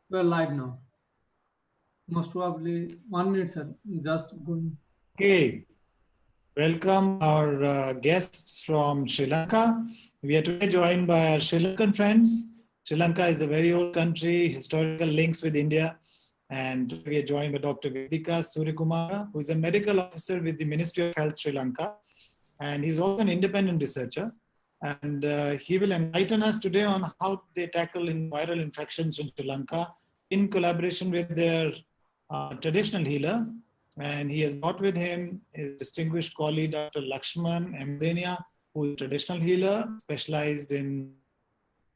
We're live now. Most probably 1 minute, sir. Just going. Okay, welcome our guests from Sri Lanka. We are today joined by our Sri Lankan friends. Sri Lanka is a very old country, historical links with India. And today we are joined by Dr. Vedika Suryakumara, who is a medical officer with the Ministry of Health Sri Lanka. And he's also an independent researcher. And he will enlighten us today on how they tackle in viral infections in Sri Lanka in collaboration with their traditional healer. And he has brought with him his distinguished colleague, Dr. Lakshman Emdenia, who is a traditional healer specialized in Ayurveda.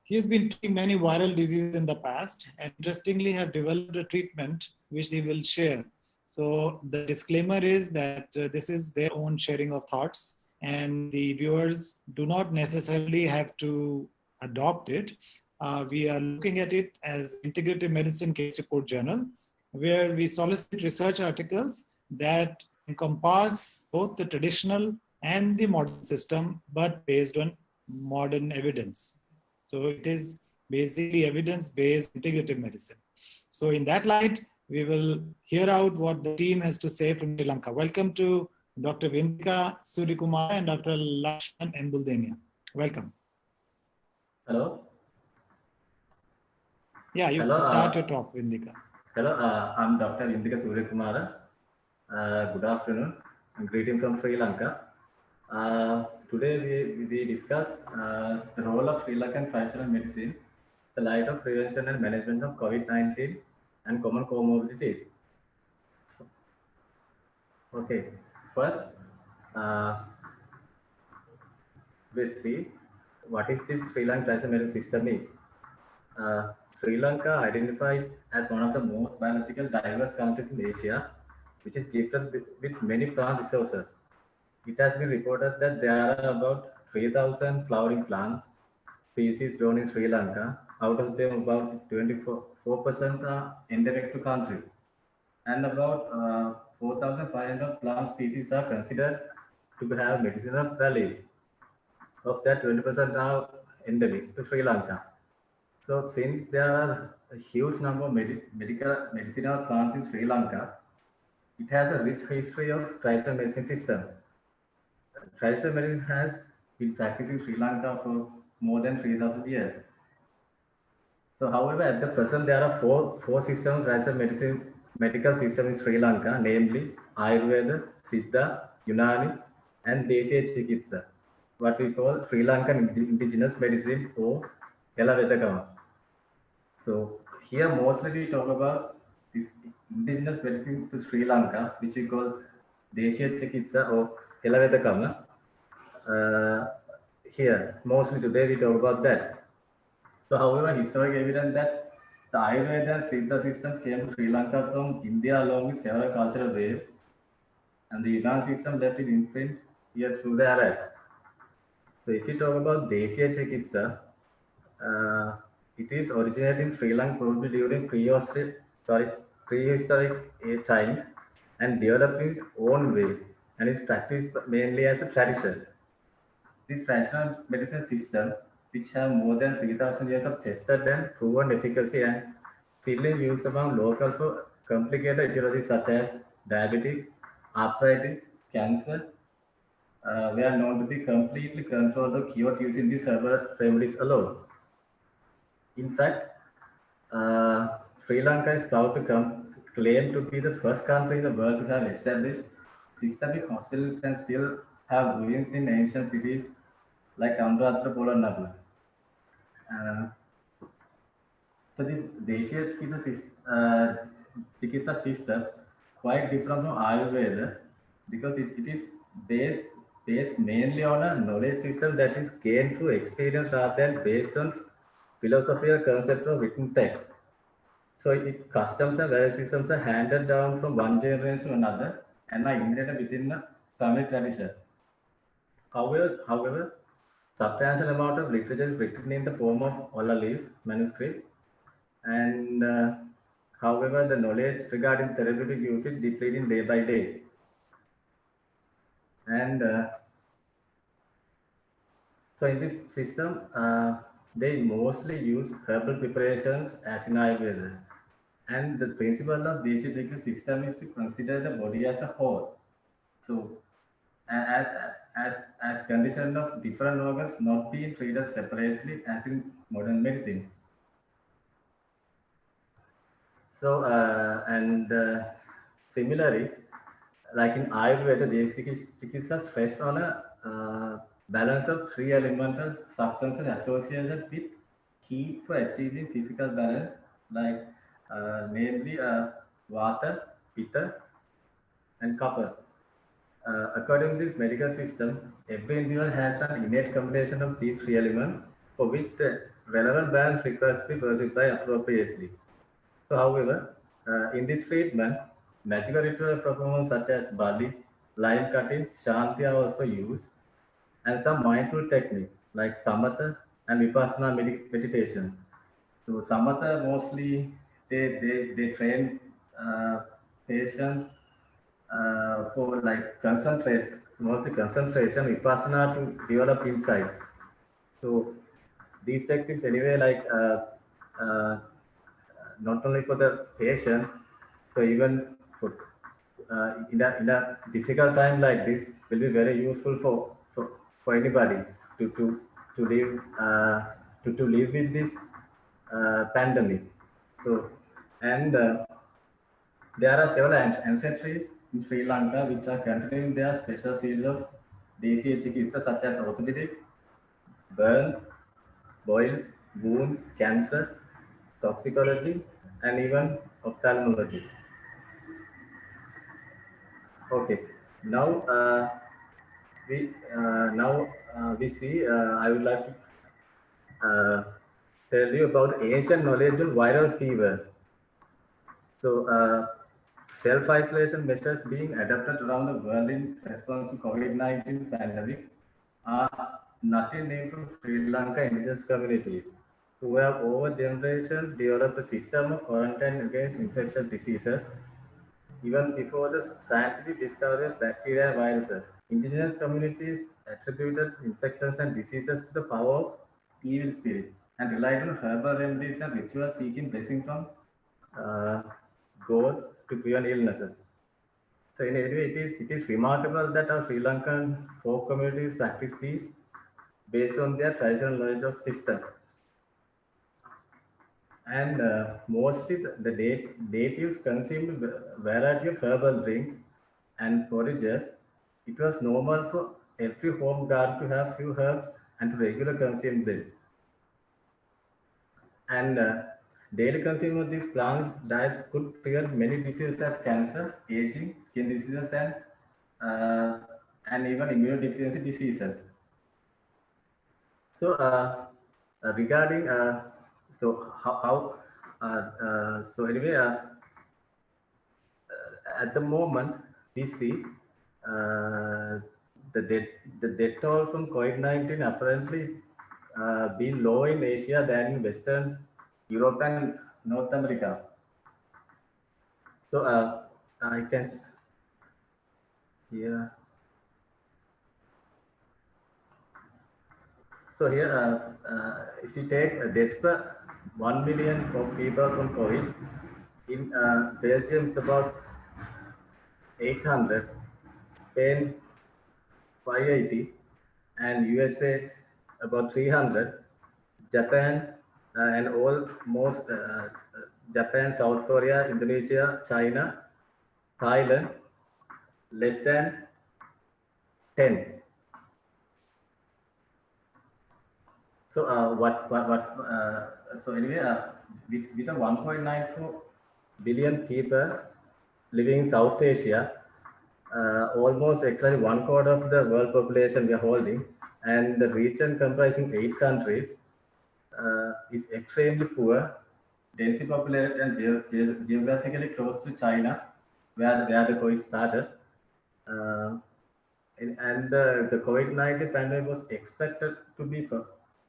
He has been treating many viral diseases in the past and interestingly have developed a treatment which he will share. So the disclaimer is that this is their own sharing of thoughts and the viewers do not necessarily have to adopt it. We are looking at it as Integrative Medicine Case Report Journal, where we solicit research articles that encompass both the traditional and the modern system, but based on modern evidence. So it is basically evidence-based integrative medicine. So in that light, we will hear out what the team has to say from Sri Lanka. Welcome to Dr. Vindika Suryakumar and Dr. Lakshman Embuldenia. Welcome. Hello. Yeah, you Hello. can start your talk, Vindika. Hello. I'm Dr. Indika Suryakumara. Good afternoon. I'm greeting from Sri Lanka. Today we discuss the role of Sri Lankan traditional medicine, the light of prevention and management of COVID-19 and common comorbidities. Okay. First, uh, we see what is this Sri Lankan traditional medicine system is. Sri Lanka identified as one of the most biological diverse countries in Asia, which is gifted with many plant resources. It has been reported that there are about 3,000 flowering plants species grown in Sri Lanka. Out of them, about 24% are endemic to country, and about 4,500 plant species are considered to have medicinal value. Of that, 20% are endemic to Sri Lanka. So since there are a huge number of medicinal plants in Sri Lanka, it has a rich history of traditional medicine systems. Traditional medicine has been practiced in Sri Lanka for more than 3,000 years. So however, at the present, there are four systems, traditional medicine, medical system in Sri Lanka, namely Ayurveda, Siddha, Unani, and Deshiya Chikitsa, what we call Sri Lankan indigenous medicine or Yelavedagama. So here mostly we talk about this indigenous medicine to Sri Lanka, which we call Deshiya Chikitsa or Yelavedagama. Uh, Here mostly today we talk about that. So however, historic evidence that the Ayurveda and Siddha system came to Sri Lanka from India along with several cultural waves, and the Yunan system left its imprint here through the Arabs. So if you talk about Deshiya Chikitsa, uh, it is originated in Sri Lanka probably during prehistoric times and developed in its own way and is practiced mainly as a tradition. This traditional medicine system, which have more than 3,000 years of tested and proven efficacy and still in use among locals for complicated etiologies such as diabetes, arthritis, cancer, were known to be completely controlled or cured using these herbal remedies alone. In fact, Sri Lanka is proud to claim to be the first country in the world to have established systemic hospitals and still have ruins in ancient cities like Anuradhapura and Nagla. Uh, so the Deshiya Chikitsa system quite different from Ayurveda because it is based based mainly on a knowledge system that is gained through experience rather than based on philosophical concept of written text. So its customs and value systems are handed down from one generation to another and are embedded within a family tradition. However, substantial amount of literature is written in the form of ola leaf manuscripts, and however, the knowledge regarding therapeutic use is depleting day by day. And so in this system, they mostly use herbal preparations as in Ayurveda. And the principle of Deshi Chikitsa system is to consider the body as a whole. So, as, as condition of different organs not being treated separately as in modern medicine. So, similarly, like in Ayurveda, the Chikitsa stress on a balance of three elemental substances associated with heat for achieving physical balance, like namely Vata, Pitta, and Kapha. According to this medical system, every individual has an innate combination of these three elements for which the relevant balance requires to be perceived by appropriately. So, however, in this treatment, magical ritual performance such as Bali, line cutting, Shanti are also used, and some mindful techniques like Samatha and Vipassana meditations. So, Samatha mostly they train patients for like concentrate, mostly concentration, Vipassana to develop insight. So, these techniques anyway uh, not only for the patient, so even for in a difficult time like this will be very useful for anybody to to to live to live with this pandemic. So and there are several ancestries in Sri Lanka which are continuing their special series of Deshi Chikitsa such as orthopedics, burns, boils, wounds, cancer, toxicology, and even ophthalmology. Okay, now we see. I would like to tell you about ancient knowledge on viral fevers. So, self-isolation measures being adopted around the world in response to COVID-19 pandemic are nothing new from Sri Lanka indigenous communities who have over generations developed a system of quarantine against infectious diseases even before the scientific discovery of bacteria and viruses. Indigenous communities attributed infections and diseases to the power of evil spirits and relied on herbal remedies and rituals seeking blessing from uh, gods to prevent illnesses. So in a way, it is remarkable that our Sri Lankan folk communities practice these based on their traditional knowledge of system. And mostly the natives consumed a variety of herbal drinks and porridges. It was normal for every home garden to have few herbs and to regularly consume them. And daily consumption of these plants diets could prevent many diseases as cancer, aging, skin diseases, uh, and even immunodeficiency diseases. So regarding how so anyway at the moment we see uh, the death the death toll from COVID-19 apparently been low in Asia than in Western Europe and North America. So I can here. So here, if you take deaths per 1 million people from COVID, in Belgium it's about 800, Spain 580, and USA about 300, Japan and all most Japan, South Korea, Indonesia, China, Thailand less than 10. So so anyway, with a 1.94 billion people living in South Asia, almost exactly one quarter of the world population we are holding, and the region comprising 8 countries is extremely poor, densely populated, and geographically close to China, where the COVID started. Uh, and the COVID-19 pandemic was expected to be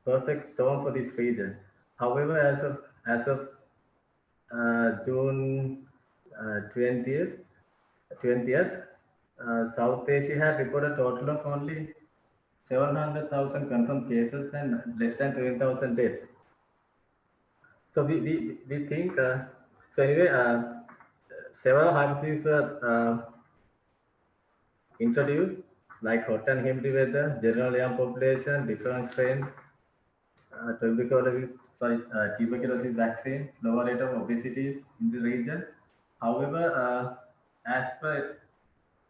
perfect storm for this region. However, as of June 20th, South Asia had reported a total of only 700,000 confirmed cases and less than 20,000 deaths. So we think, so anyway, several hypotheses were introduced, like hot and humid weather, general young population, different strains, tuberculosis vaccine, lower rate of obesity in the region. However, as per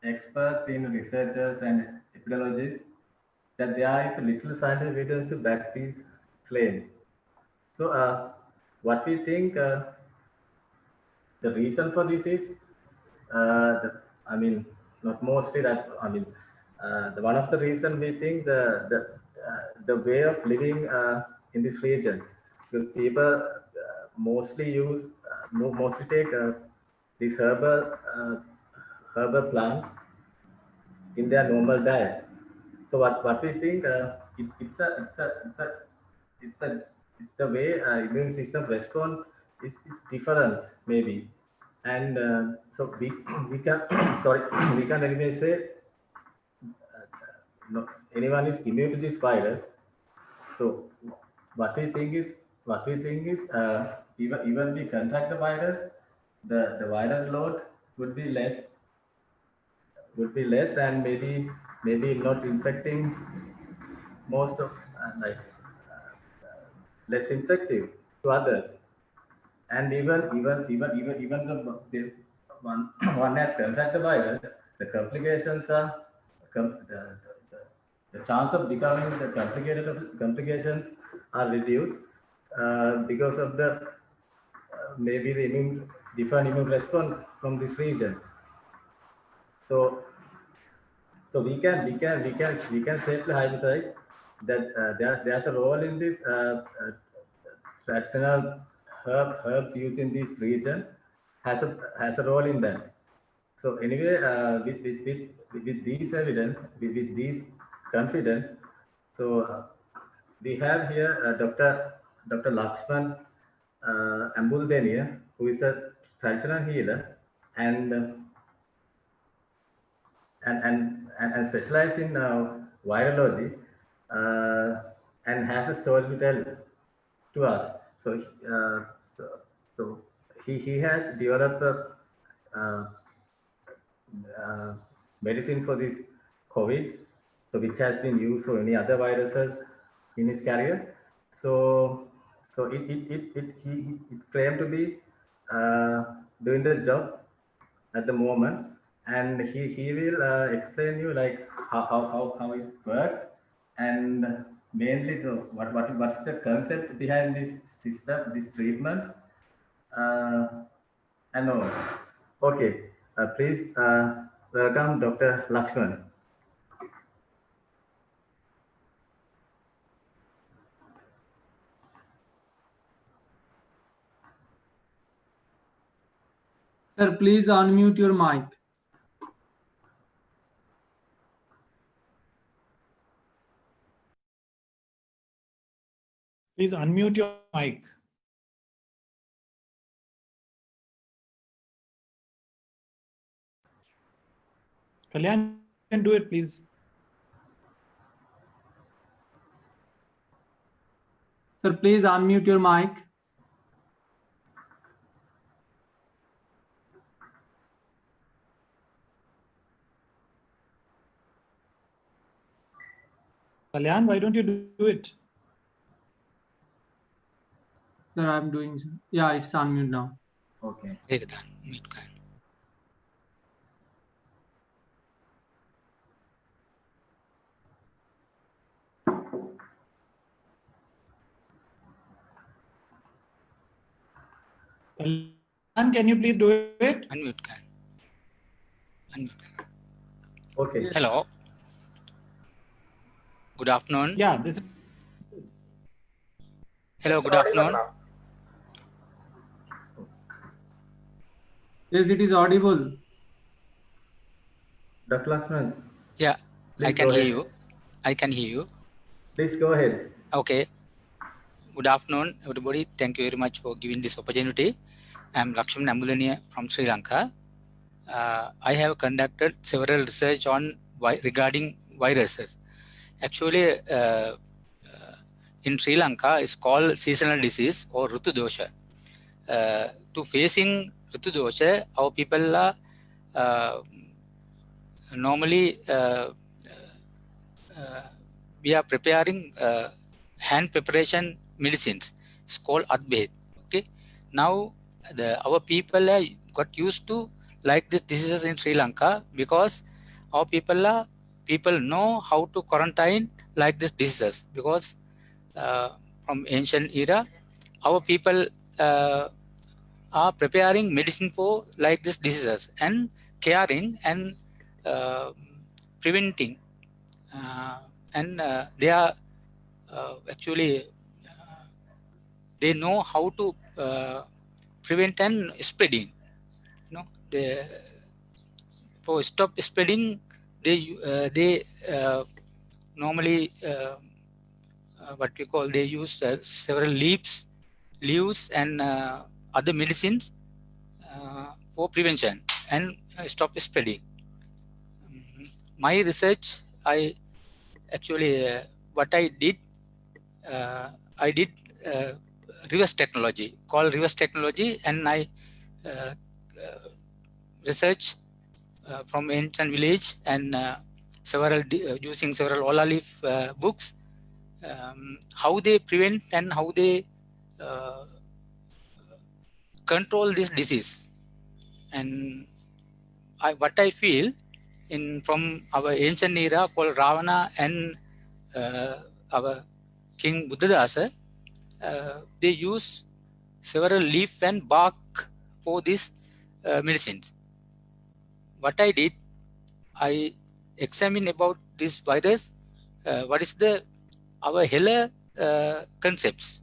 experts in researchers and epidemiologists, that there is little scientific evidence to back these claims. So what we think the reason for this is, I mean, not mostly that, I mean, one of the reasons we think the way of living in this region, because people mostly use, mostly take these herbal plants in their normal diet. So what we think, it's the way immune system respond is different maybe, and so we can sorry we can anyway say no, anyone is immune to this virus. So what we think is even we contract the virus, the virus load would be less and maybe not infecting most of less infective to others, and even the one has contracted the virus, the complications are the chance of becoming the complications are reduced because of the maybe the different immune response from this region. So we can safely hypothesize that there's a role in this traditional herbs used in this region has a role in that. So anyway, with these evidence, with these confidence, so we have here Dr. Lakshman Ambudeniya, who is a traditional healer and specialized in virology and has a story to tell to us. So he has developed a medicine for this COVID, so which has been used for any other viruses in his career. So he claimed to be doing the job at the moment, and he will explain you like how it works, and mainly so what's the concept behind this system, this treatment, and all. Okay, please welcome Dr. Lakshman. Sir, please unmute your mic. Please unmute your mic. Kalyan, can do it, please. Sir, please unmute your mic. Kalyan, why don't you do it? Sir, I'm doing. Yeah, it's unmute now. Okay. Kalyan, can you please do it? Unmute. Okay. Hello. Good afternoon. Yeah, this is. Hello, good afternoon. Yes, it is audible. Dr. Lakshman. Yeah, Please I can go hear ahead. you. I can hear you. Please go ahead. Okay. Good afternoon, everybody. Thank you very much for giving this opportunity. I'm Lakshman Ambudeniya from Sri Lanka. I have conducted several research on regarding viruses. Actually, in Sri Lanka, it's called seasonal disease or Rutu dosha. To facing Rutu dosha, our people are normally we are preparing hand preparation medicines. It's called Adbhed. Okay. Now our people are got used to like this diseases in Sri Lanka because our people know how to quarantine like this diseases because from ancient era, our people are preparing medicine for like this diseases and caring and preventing and they are actually they know how to prevent and spreading. You know, for stop spreading, they normally what we call they use several leaves and other medicines for prevention and stop spreading. My research, I actually what I did reverse technology called reverse technology, and I research from ancient village and using several Ola leaf books, how they prevent and how they control this disease. And what I feel from our ancient era called Ravana and our King Buddhadasa, they use several leaf and bark for these medicines. What I did, I examined about this virus, what is our Hela concepts.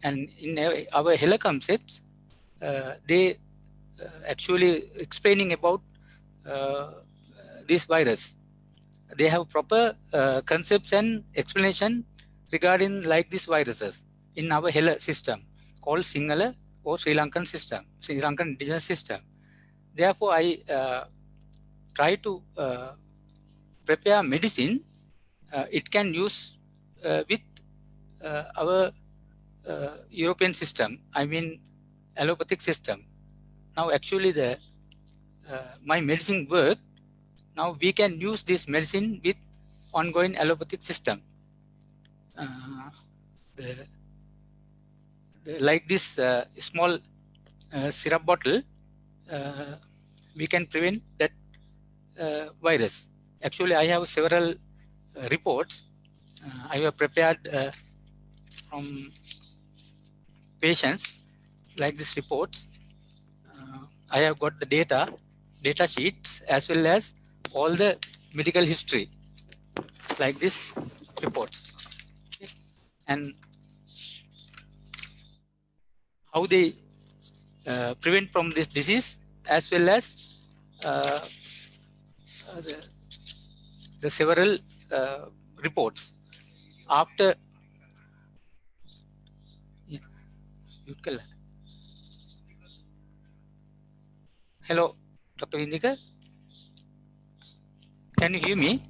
And in our Hela concepts, they actually explaining about this virus. They have proper concepts and explanation regarding like these viruses in our Hela system called Sinhala or Sri Lankan system, Sri Lankan indigenous system. Therefore, I try to prepare medicine. It can use with our European system, I mean allopathic system. Now actually my medicine work. Now we can use this medicine with ongoing allopathic system. Like this small syrup bottle, we can prevent that virus. Actually, I have several reports I have prepared from patients like this reports. I have got the data sheets as well as all the medical history like this reports. Okay. And how they prevent from this disease as well as the several reports after. Hello, Dr. Vindika. Can you hear me?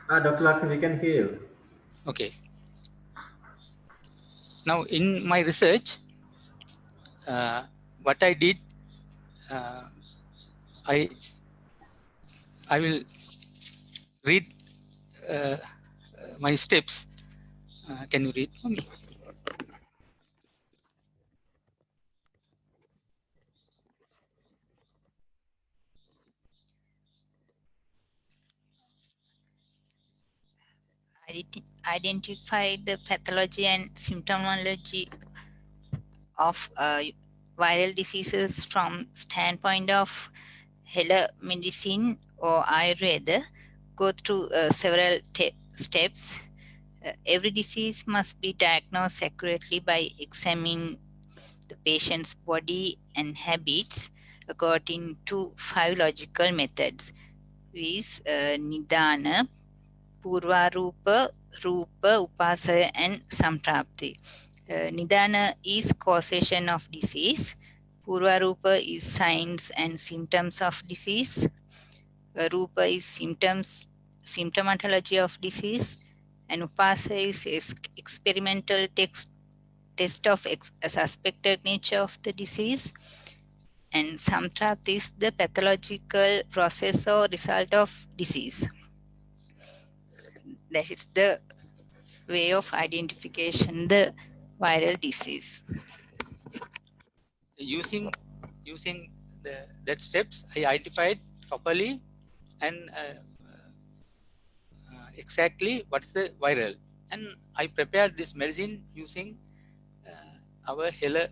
Dr. Lakshmi, we can hear you. Okay. Now, in my research, what I did, I will read my steps. Can you read for me? Identify the pathology and symptomology of viral diseases from standpoint of Hela medicine or Ayurveda. Go through several steps. Every disease must be diagnosed accurately by examining the patient's body and habits according to 5 logical methods, with Nidana, Purvarupa, Rupa, Upasaya, and Samprapti. Nidana is causation of disease. Purvarupa is signs and symptoms of disease. Rupa is symptoms symptomatology of disease, and Upasa is experimental test of a suspected nature of the disease, and Samtrap is the pathological process or result of disease. That is the way of identification the viral disease. Using that steps, I identified properly and exactly what's the viral, and I prepared this medicine using our HeLa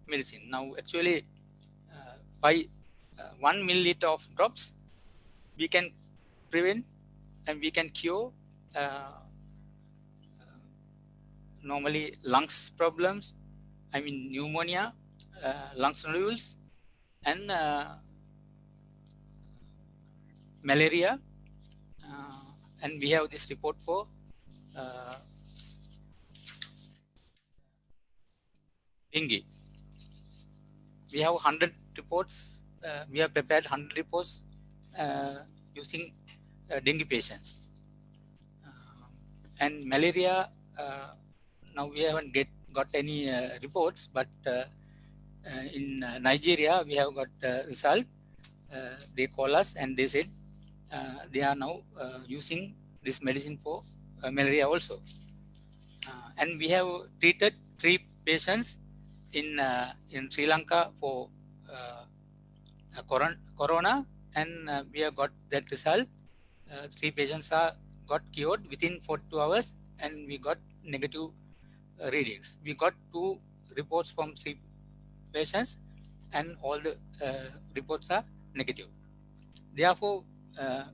medicine. Now actually by 1 milliliter of drops we can prevent and we can cure normally lungs problems, I mean pneumonia, lungs nodules, and malaria, and we have this report for dengue. We have 100 reports. We have prepared 100 reports using dengue patients. And malaria, now we haven't got any reports, but in Nigeria we have got result. They call us and they said they are now using this medicine for malaria also. And we have treated 3 patients in Sri Lanka for corona, and we have got that result. 3 patients are got cured within 42 hours, and we got negative readings. We got 2 reports from 3 patients, and all the reports are negative. Therefore,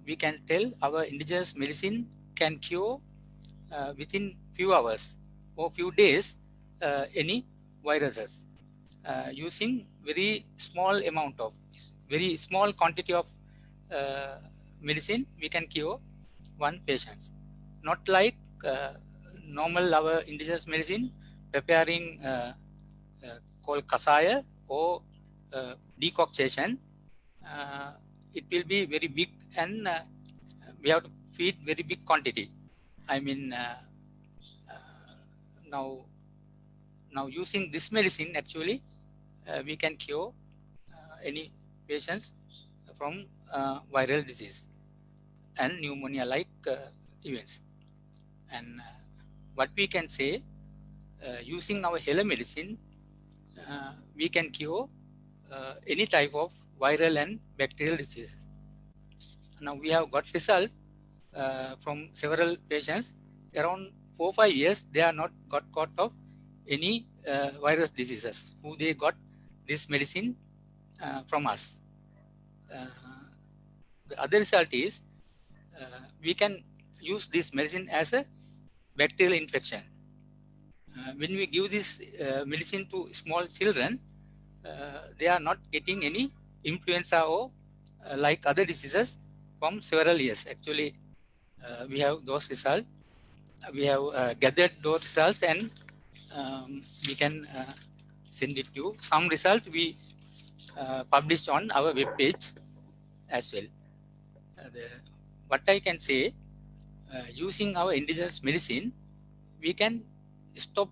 we can tell our indigenous medicine can cure within few hours or few days any viruses using very small amount of, very small quantity of medicine. We can cure 1 patient, not like normal our indigenous medicine preparing called kasaya or decoction. It will be very big, and we have to feed very big quantity. I mean now using this medicine actually we can cure any patients from viral disease and pneumonia like events. And what we can say, using our HeLa medicine we can cure any type of viral and bacterial diseases. Now we have got result from several patients. Around 4 or 5 years they are not got caught of any virus diseases who they got this medicine from us. The other result is we can use this medicine as a bacterial infection. When we give this medicine to small children, they are not getting any influenza or like other diseases from several years. Actually, we have those results. We have gathered those results, and we can send it to you. Some result we publish on our web page as well. What I can say, using our indigenous medicine, we can stop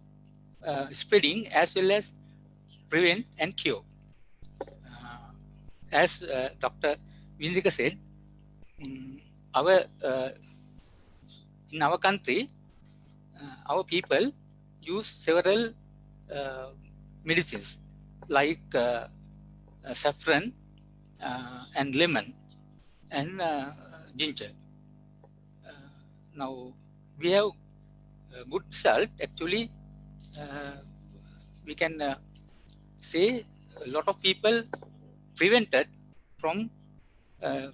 spreading as well as prevent and cure. As Dr. Vindika said, our in our country, our people use several medicines like saffron and lemon and ginger. Now we have a good result. Actually, we can say a lot of people prevented from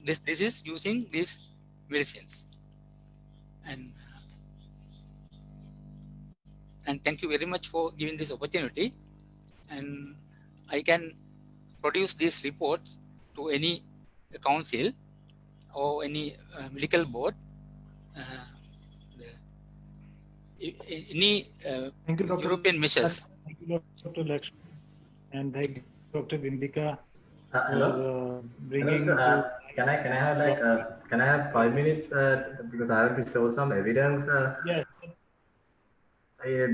this disease using these medicines. And thank you very much for giving this opportunity. And I can produce these reports to any council or any medical board. Any Thank you, Dr. European measures. Thank you, Dr. Lakshmi, and thank you, Dr. Vindika, Hello? for bringing Hello, to sir. can I have like can I have 5 minutes because I have to show some evidence. Yes.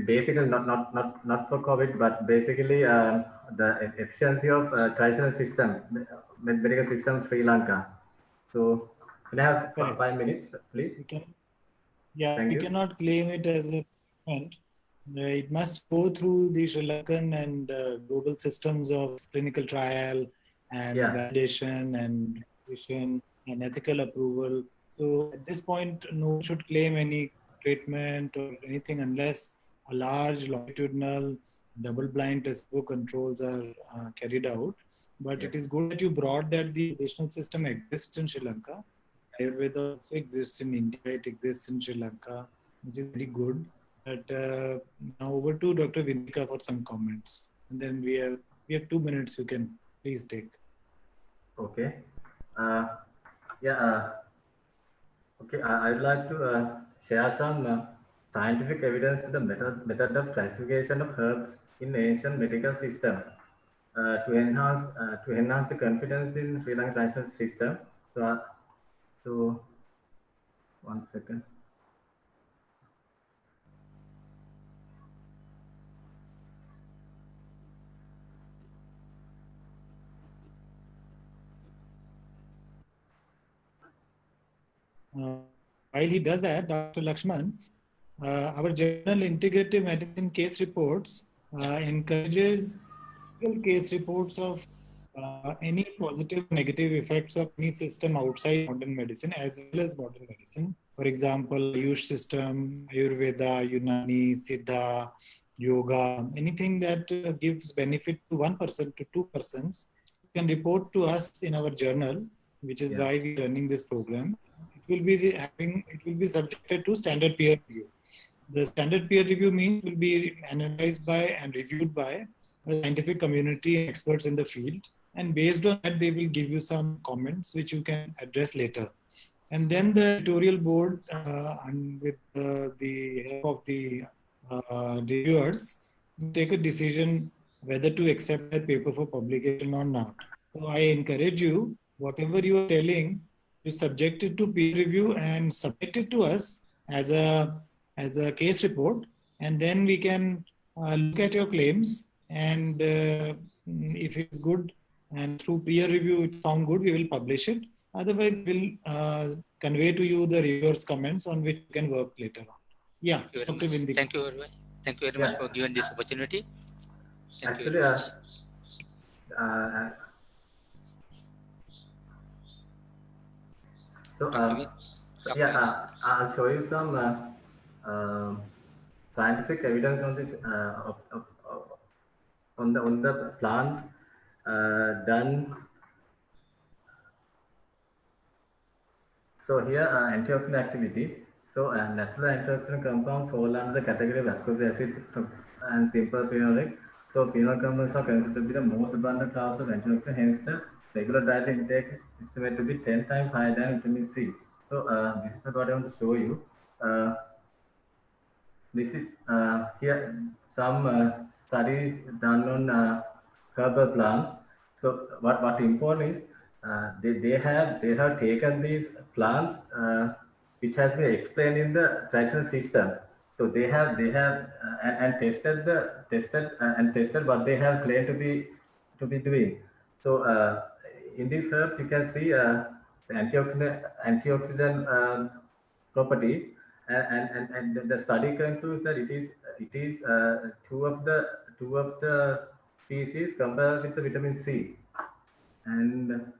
Basically, not for COVID, but basically the efficiency of traditional system, medical system Sri Lanka. So can I have Correct. 5 minutes, please? We can, yeah, Thank we you. cannot claim it as a treatment. It must go through the Sri Lankan and global systems of clinical trial and Yeah. validation and validation and ethical approval. So at this point, no one should claim any treatment or anything unless a large longitudinal double-blind placebo controls are carried out. But Yes. it is good that you brought that the additional system exists in Sri Lanka. Ayurveda also exists in India, it exists in Sri Lanka, which is very good. But now over to Dr. Vindika for some comments. And then we have 2 minutes you can please take. Okay. Yeah. Okay. I'd like to share some scientific evidence to the method of classification of herbs in Asian medical system to enhance the confidence in Sri Lankan traditional system. So 1 second. While he does that, Dr. Lakshman, our journal Integrative Medicine case reports encourages single case reports of any positive or negative effects of any system outside modern medicine as well as modern medicine. For example, Ayush system, Ayurveda, Unani, Siddha, Yoga, anything that gives benefit to one person to two persons can report to us in our journal, which is why we are running this program. It will be subjected to standard peer review. The standard peer review means will be analyzed by and reviewed by the scientific community and experts in the field. And based on that, they will give you some comments which you can address later. And then the editorial board, and with the help of the reviewers, take a decision whether to accept that paper for publication or not. So I encourage you, whatever you are telling, you subject it to peer review and submit it to us as a case report, and then we can look at your claims, and if it's good and through peer review it's found good, we will publish it. Otherwise, we'll convey to you the reviewers' comments on which you can work later on. Yeah, Dr. Vindika. Thank you very much. Thank you very much for giving this opportunity. Thank Actually, you very much. I'll show you some scientific evidence on this on the plants done. So here antioxidant activity. So natural antioxidant compounds fall under the category of ascorbic acid and simple phenolic. So phenol compounds are considered to be the most abundant class of antioxidant. Hence, the regular diet intake is estimated to be 10 times higher than vitamin C. So this is what I want to show you. This is here some studies done on herbal plants. So what important is they have taken these plants which has been explained in the traditional system. So they have and tested what they have claimed to be doing. So in these herbs you can see the antioxidant property, and the study concludes that it is two of the species compared with the vitamin C. And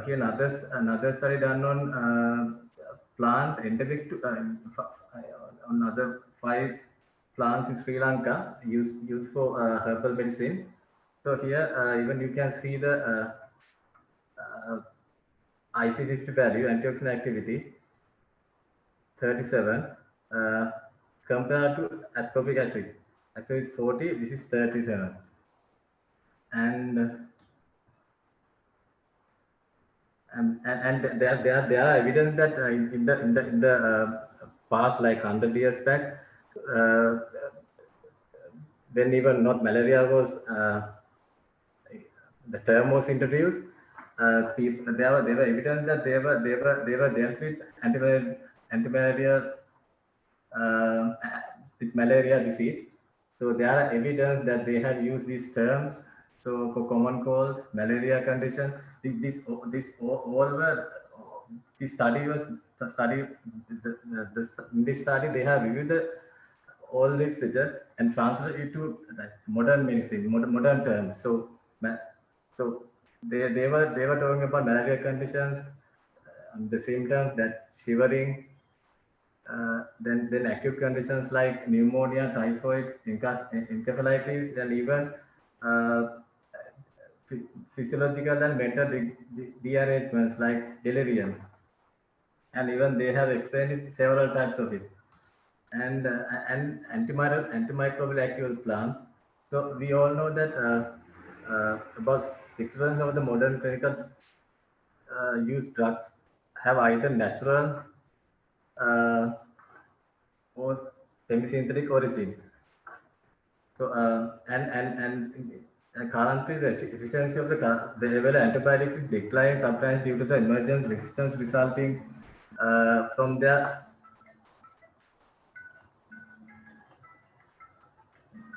here another study done on plant endemic to on other 5 plants in Sri Lanka used for herbal medicine. So here even you can see the IC50 value, antioxidant activity 37 compared to ascorbic acid. Actually it's 40, this is 37. And there are evidence that in the past, like 100 years back, when even not malaria was the term was introduced, people, there were evidence that they were dealt with antimalarial with malaria disease. So there are evidence that they have used these terms. So for common cold, malaria conditions, this all were. This study was in this study they have reviewed all literature and translated it to modern medicine, modern terms. So they were talking about malaria conditions, the symptoms that shivering, then acute conditions like pneumonia, typhoid, encephalitis, and even physiological and mental dearrangements like delirium. And even they have explained several types of it. And antimicrobial active plants. So we all know that about 6% of the modern clinical use drugs have either natural or semi-synthetic origin. So and currently the efficiency of the available antibiotics is declining sometimes due to the emergent resistance resulting from their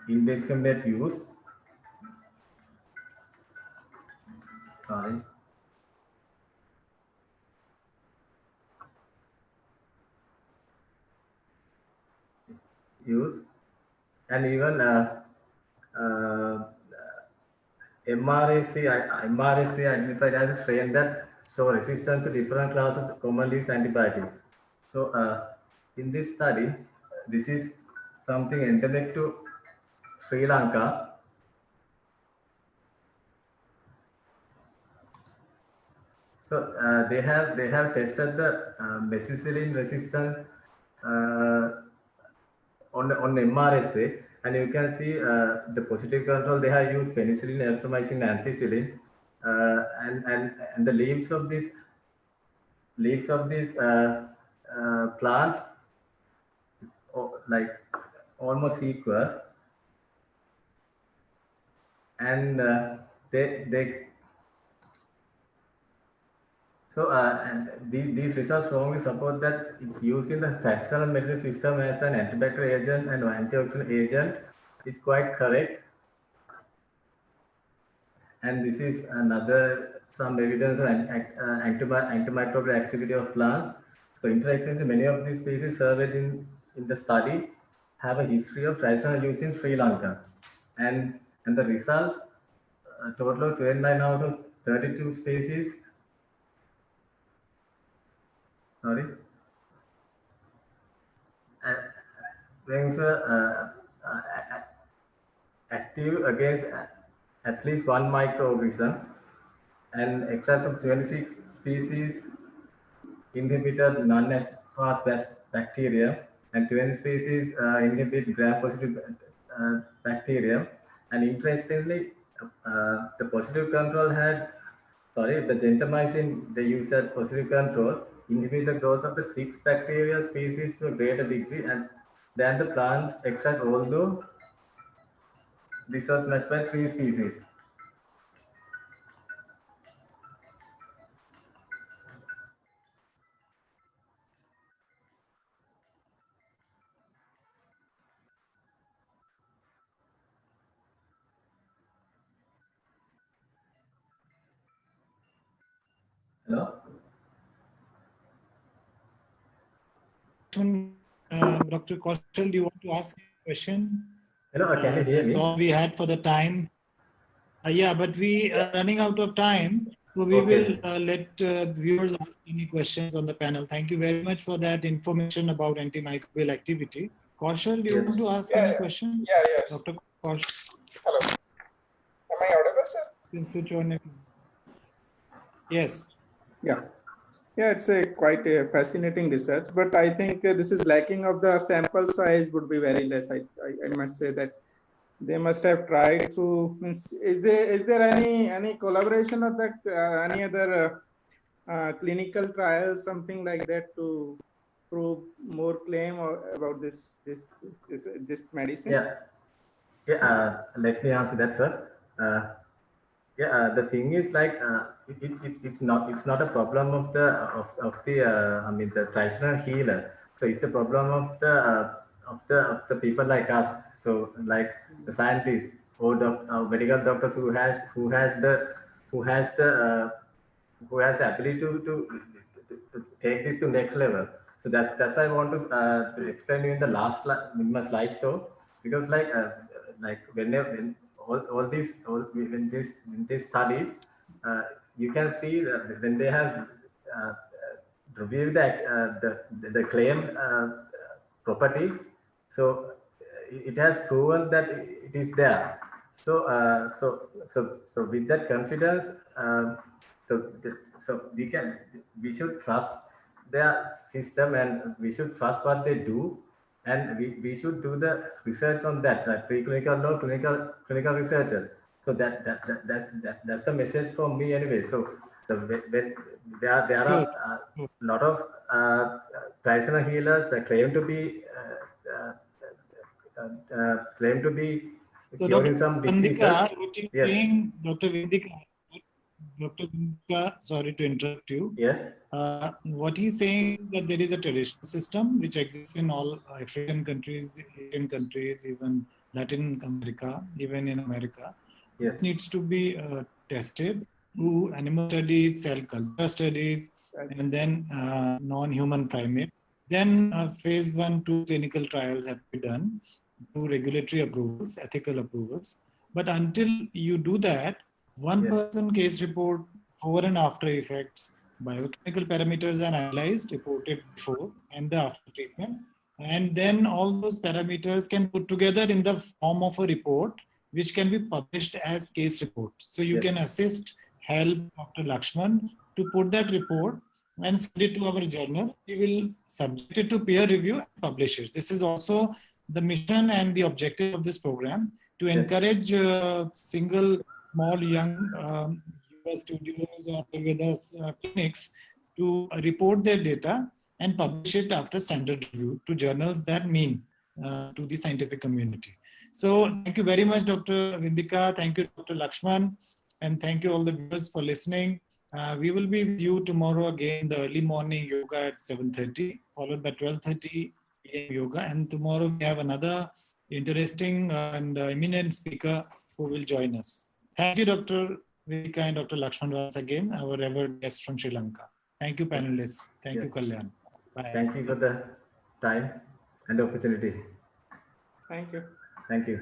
indiscriminate use. Sorry. Use and even MRSA identified as a strain that show resistance to different classes of commonly used antibiotics. So in this study, this is something endemic to Sri Lanka. So they have tested the methicillin resistance on MRSA, and you can see the positive control. They have used penicillin, erythromycin, ampicillin, and the leaves of this plant is like almost equal, and they so and these results strongly support that its use in the traditional medicine system as an antibacterial agent and antioxidant agent is quite correct. And this is another some evidence of antimicrobial activity of plants. So interactions in many of these species surveyed in the study have a history of traditional use in Sri Lanka, and the results total of 29 out of 32 species. Sorry. Being active against at least one microorganism, and excess of 26 species inhibited non-fast bacteria, and 20 species inhibit gram-positive bacteria. And interestingly, the positive control had, the gentamicin they use as positive control inhibit the growth of the 6 bacteria species to a greater degree and than the plant extract, although this was matched by 3 species. Hello? Dr. Kaushal, do you want to ask a question? Hello, can you hear That's me? all we had for the time. Yeah, but we are running out of time. So we Okay. will let viewers ask any questions on the panel. Thank you very much for that information about antimicrobial activity. Kaushal, do you Yes. want to ask any question? Yeah, yes. Dr. Kaushal, Hello. Am I audible, sir? please switch on. Yes. Yeah. Yeah, it's a quite a fascinating research, but I think this is lacking of the sample size would be very less. I must say that they must have tried to. Means, is there any collaboration of that any other clinical trials, something like that, to prove more claim about this medicine? Yeah. Let me answer that first. The thing is like it's not a problem of the traditional healer. So it's the problem of the people like us. So like the scientists or medical doctors who has the ability to take this to next level. So that's I want to explain you in the last in my slideshow, because when these studies, you can see that when they have reviewed the claim property, so it has proven that it is there. So with that confidence, so we should trust their system, and we should trust what they do, and we should do the research on that, like preclinical or clinical researchers. So that's the message from me anyway. So when there are a lot of traditional healers that claim to be So curing Dr. some diseases. Vandika, what you're Yes. saying, Dr. Vandika, sorry to interrupt you. Yes. What he's saying is that there is a traditional system which exists in all African countries, Asian countries, even Latin America, even in America. Yes. It needs to be tested through animal studies, cell culture studies, and then non-human primate. Then phase 1-2 clinical trials have to be done to regulatory approvals, ethical approvals. But until you do that, one person case report, before and after effects, biochemical parameters are analyzed, reported before and the after treatment. And then all those parameters can put together in the form of a report, which can be published as case report. So you can assist, help Dr. Lakshman to put that report and send it to our journal. We will subject it to peer review and publish it. This is also the mission and the objective of this program, to encourage single, small, young yoga studios or Ayurveda clinics to report their data and publish it after standard review to journals that mean to the scientific community. So thank you very much, Dr. Vindika. Thank you, Dr. Lakshman. And thank you all the viewers for listening. We will be with you tomorrow again, the early morning yoga at 7:30, followed by 12:30 p.m. yoga. And tomorrow we have another interesting and eminent speaker who will join us. Thank you, Dr. Vindika and Dr. Lakshman once again, our revered guest from Sri Lanka. Thank you, panelists. Thank you, Kalyan. Bye. Thank you for the time and the opportunity. Thank you. Thank you.